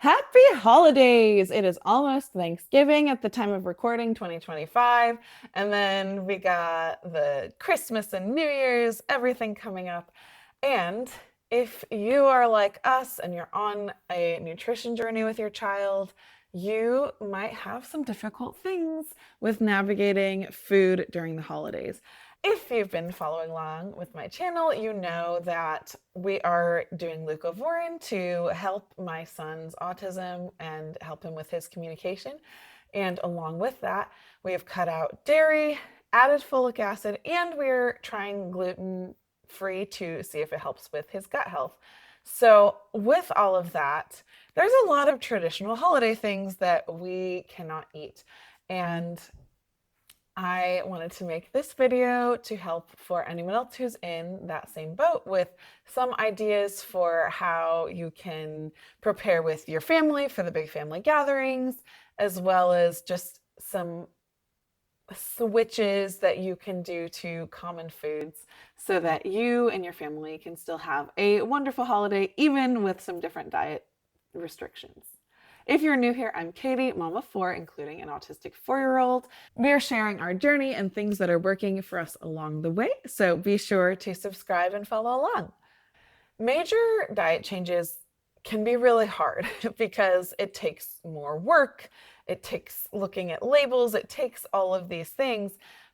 Happy holidays! It is almost Thanksgiving at the time of recording, 2025. And then we got the Christmas and New Year's, everything coming up. And if you are like us and you're on a nutrition journey with your child, you might have some difficult things with navigating food during the holidays. If you've been following along with my channel, you know that we are doing Leucovorin to help my son's autism and help him with his communication. And along with that, we have cut out dairy, added folic acid, and we're trying gluten-free to see if it helps with his gut health. So, with all of that, there's a lot of traditional holiday things that we cannot eat. And I wanted to make this video to help for anyone else who's in that same boat with some ideas for how you can prepare with your family for the big family gatherings, as well as just some switches that you can do to common foods so that you and your family can still have a wonderful holiday, even with some different diet restrictions. If you're new here, I'm Katie, mom of four, including an autistic 4-year-old. We're sharing our journey and things that are working for us along the way, so be sure to subscribe and follow along. Major diet changes can be really hard because it takes more work, it takes looking at labels, it takes all of these things.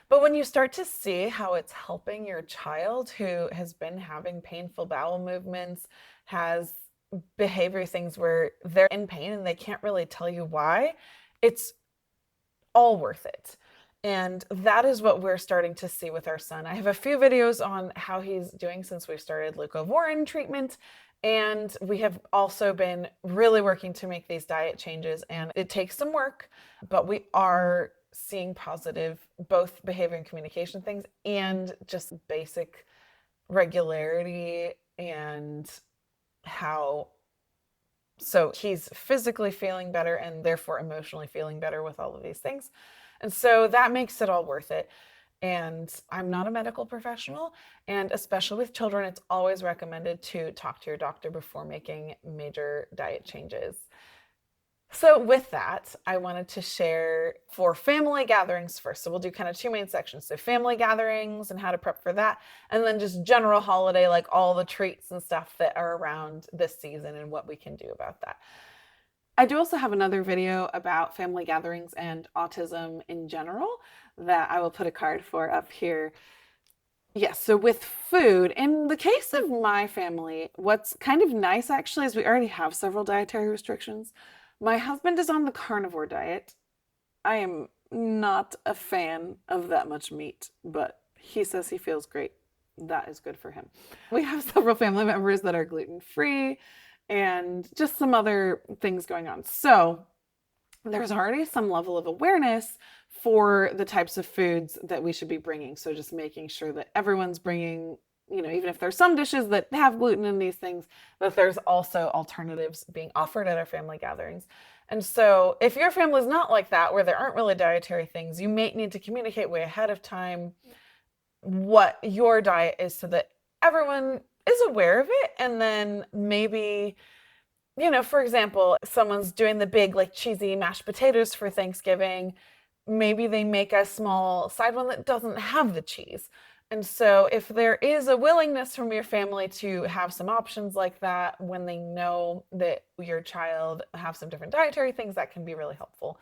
But when you start to see how it's helping your child who has been having painful bowel movements, has behavior things where they're in pain and they can't really tell you why, it's all worth it. And that is what we're starting to see with our son. I have a few videos on how he's doing since we started Leucovorin treatment. And we have also been really working to make these diet changes. And it takes some work, but we are seeing positive, both behavior and communication things and just basic regularity and how so he's physically feeling better and therefore emotionally feeling better with all of these things. And so that makes it all worth it. And I'm not a medical professional, and especially with children, it's always recommended to talk to your doctor before making major diet changes. So with that, I wanted to share for family gatherings first. So we'll do kind of two main sections. So family gatherings and how to prep for that, and then just general holiday, like all the treats and stuff that are around this season and what we can do about that. I do also have another video about family gatherings and autism in general that I will put a card for up here. Yes, so with food, in the case of my family, what's kind of nice actually is we already have several dietary restrictions. My husband is on the carnivore diet. I am not a fan of that much meat, but he says he feels great. That is good for him. We have several family members that are gluten-free and just some other things going on. So there's already some level of awareness for the types of foods that we should be bringing. So just making sure that everyone's bringing, even if there's some dishes that have gluten in these things, that there's also alternatives being offered at our family gatherings. And so if your family is not like that, where there aren't really dietary things, you may need to communicate way ahead of time what your diet is so that everyone is aware of it. And then maybe, for example, someone's doing the big like cheesy mashed potatoes for Thanksgiving. Maybe they make a small side one that doesn't have the cheese. And so if there is a willingness from your family to have some options like that when they know that your child have some different dietary things, that can be really helpful.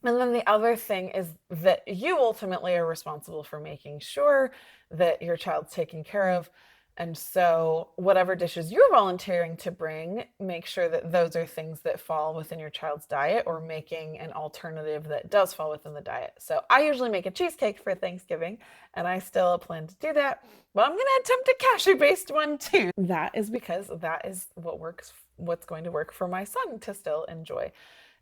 And then the other thing is that you ultimately are responsible for making sure that your child's taken care of. And so whatever dishes you're volunteering to bring, make sure that those are things that fall within your child's diet or making an alternative that does fall within the diet. So I usually make a cheesecake for Thanksgiving, and I still plan to do that. But I'm going to attempt a cashew-based one too. That is because that is what's going to work for my son to still enjoy.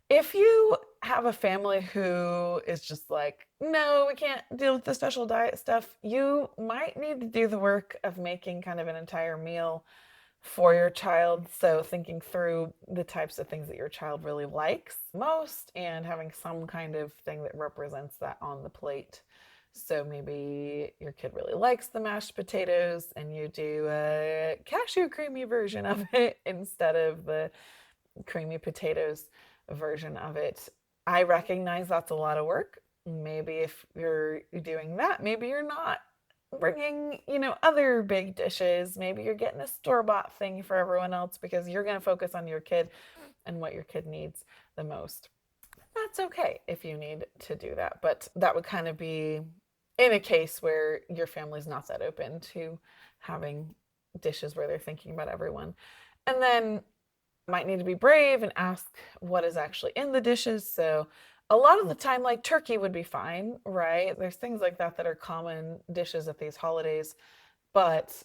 If you have a family who is just like, no, we can't deal with the special diet stuff, you might need to do the work of making kind of an entire meal for your child. So thinking through the types of things that your child really likes most and having some kind of thing that represents that on the plate. So maybe your kid really likes the mashed potatoes and you do a cashew creamy version of it instead of the creamy potatoes version of it. I recognize that's a lot of work. Maybe if you're doing that, maybe you're not bringing, other big dishes. Maybe you're getting a store-bought thing for everyone else because you're going to focus on your kid and what your kid needs the most. That's okay if you need to do that, but that would kind of be in a case where your family's not that open to having dishes where they're thinking about everyone. And then might need to be brave and ask what is actually in the dishes. So a lot of the time, like turkey would be fine, right? There's things like that that are common dishes at these holidays, but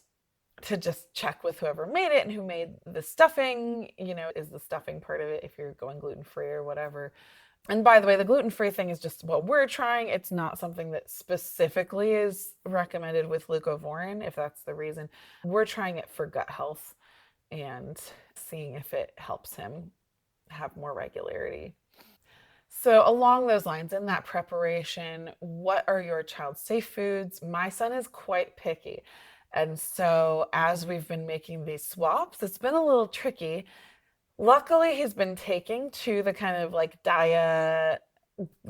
to just check with whoever made it and who made the stuffing, is the stuffing part of it if you're going gluten free or whatever. And by the way, the gluten free thing is just what we're trying. It's not something that specifically is recommended with leucovorin, if that's the reason. We're trying it for gut health and seeing if it helps him have more regularity. So, along those lines, in that preparation, what are your child's safe foods? My son is quite picky. And so, as we've been making these swaps, it's been a little tricky. Luckily, he's been taking to the kind of like diet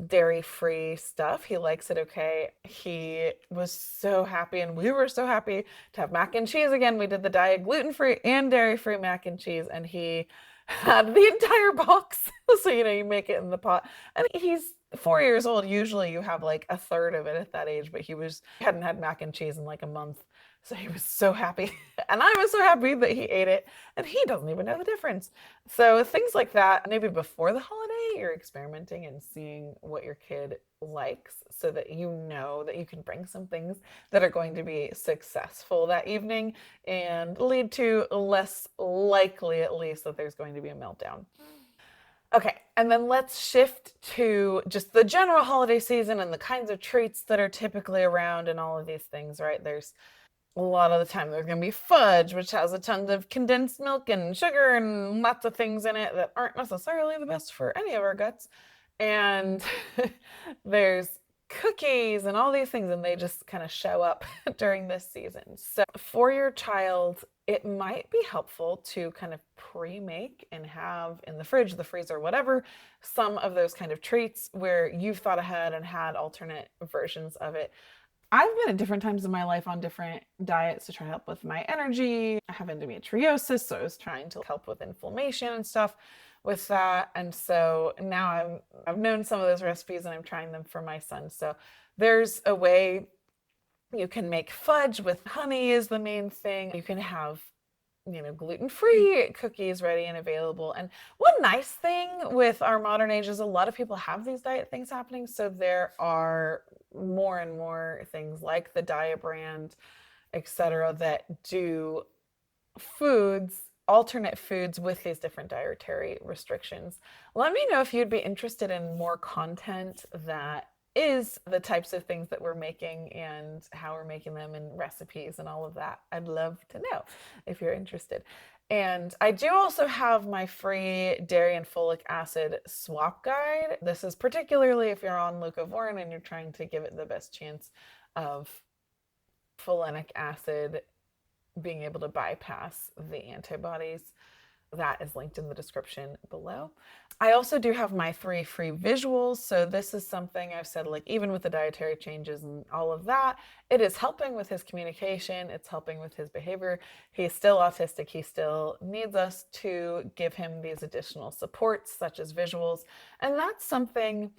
dairy-free stuff. He likes it okay. He was so happy, and we were so happy to have mac and cheese again. We did the diet gluten-free and dairy-free mac and cheese, and he had the entire box. So, you make it in the pot. And he's 4 years old. Usually you have like a third of it at that age, but he hadn't had mac and cheese in like a month. So he was so happy. And I was so happy that he ate it. And he doesn't even know the difference. So things like that, maybe before the holiday, you're experimenting and seeing what your kid likes so that you know that you can bring some things that are going to be successful that evening and lead to less likely, at least, that there's going to be a meltdown. Okay, and then let's shift to just the general holiday season and the kinds of treats that are typically around and all of these things, right? There's a lot of the time there's going to be fudge, which has a ton of condensed milk and sugar and lots of things in it that aren't necessarily the best for any of our guts. And there's cookies and all these things, and they just kind of show up during this season. So for your child, it might be helpful to kind of pre-make and have in the fridge, the freezer, whatever, some of those kind of treats where you've thought ahead and had alternate versions of it. I've been at different times in my life on different diets to try to help with my energy. I have endometriosis, so I was trying to help with inflammation and stuff with that. And so now I've known some of those recipes and I'm trying them for my son. So there's a way you can make fudge with honey is the main thing. You can have gluten-free cookies ready and available. And one nice thing with our modern age is a lot of people have these diet things happening. So there are more and more things like the Diet Brand, etc., that do alternate foods with these different dietary restrictions. Let me know if you'd be interested in more content that is the types of things that we're making and how we're making them and recipes and all of that. I'd love to know if you're interested. And I do also have my free dairy and folic acid swap guide. This is particularly if you're on leucovorin and you're trying to give it the best chance of folinic acid being able to bypass the antibodies. That is linked in the description below. I also do have my 3 free visuals. So this is something I've said, like, even with the dietary changes and all of that, it is helping with his communication. It's helping with his behavior. He's still autistic. He still needs us to give him these additional supports, such as visuals. And that's something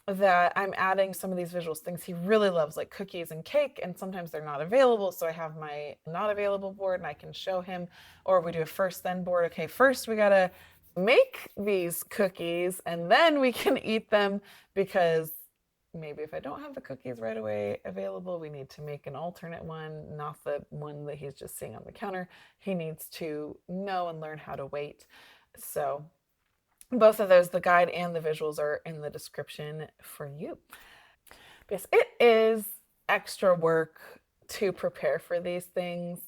that I'm adding some of these visuals, things he really loves, like cookies and cake, and sometimes they're not available. So I have my not available board and I can show him, or we do a first then board. Okay, first we gotta make these cookies and then we can eat them, because maybe if I don't have the cookies right away available, we need to make an alternate one, not the one that he's just seeing on the counter. He needs to know and learn how to wait. So both of those, the guide and the visuals, are in the description for you. Because it is extra work to prepare for these things.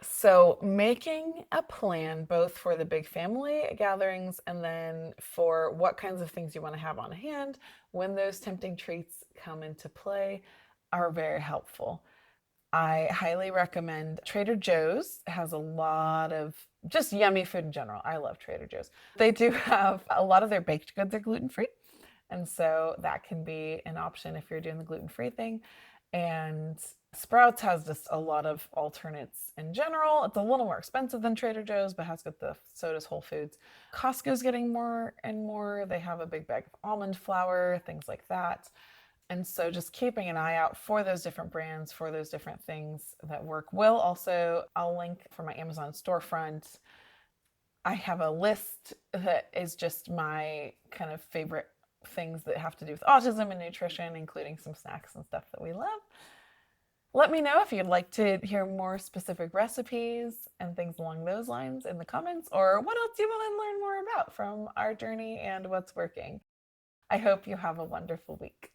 So making a plan both for the big family gatherings and then for what kinds of things you want to have on hand when those tempting treats come into play are very helpful. I highly recommend Trader Joe's. It has a lot of just yummy food in general. I love Trader Joe's. They do have a lot of their baked goods are gluten-free. And so that can be an option if you're doing the gluten-free thing. And Sprouts has just a lot of alternates in general. It's a little more expensive than Trader Joe's, but has got the so does Whole Foods. Costco's getting more and more. They have a big bag of almond flour, things like that. And so just keeping an eye out for those different brands, for those different things that work. I'll link for my Amazon storefront. I have a list that is just my kind of favorite things that have to do with autism and nutrition, including some snacks and stuff that we love. Let me know if you'd like to hear more specific recipes and things along those lines in the comments, or what else you want to learn more about from our journey and what's working. I hope you have a wonderful week.